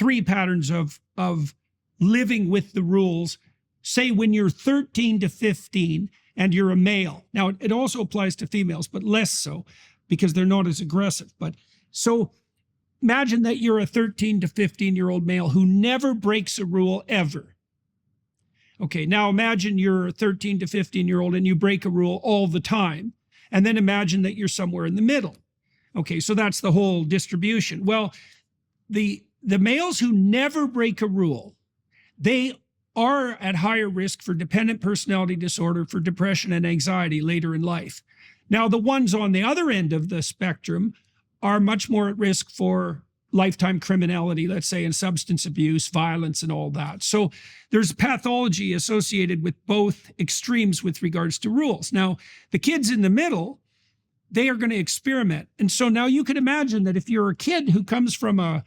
three patterns of living with the rules. Say when you're 13 to 15 and you're a male. Now, it also applies to females, but less so because they're not as aggressive. But so imagine that you're a 13 to 15-year-old male who never breaks a rule ever. Okay, now imagine you're a 13 to 15-year-old and you break a rule all the time. And then imagine that you're somewhere in the middle. Okay, so that's the whole distribution. Well, the males who never break a rule, they are at higher risk for dependent personality disorder, for depression and anxiety later in life. Now, the ones on the other end of the spectrum are much more at risk for lifetime criminality, let's say, and substance abuse, violence, and all that. So there's pathology associated with both extremes with regards to rules. Now, the kids in the middle, they are going to experiment. And so now you can imagine that if you're a kid who comes from a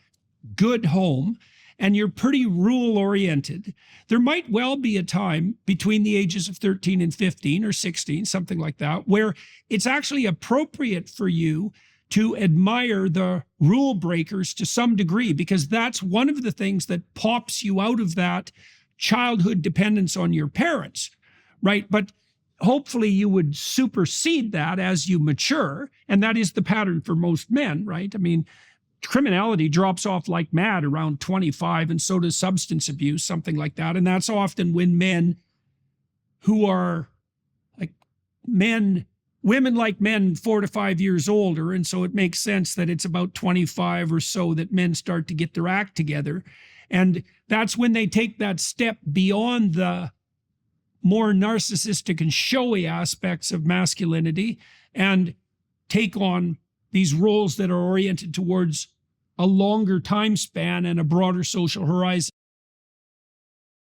good home and you're pretty rule-oriented, there might well be a time between the ages of 13 and 15 or 16, something like that, where it's actually appropriate for you to admire the rule breakers to some degree, because that's one of the things that pops you out of that childhood dependence on your parents, right? But hopefully you would supersede that as you mature, and that is the pattern for most men, right? I mean, criminality drops off like mad around 25, and so does substance abuse, something like that. And that's often when men who are like women like men 4 to 5 years older, and so it makes sense that it's about 25 or so that men start to get their act together. And that's when they take that step beyond the more narcissistic and showy aspects of masculinity and take on these roles that are oriented towards a longer time span and a broader social horizon.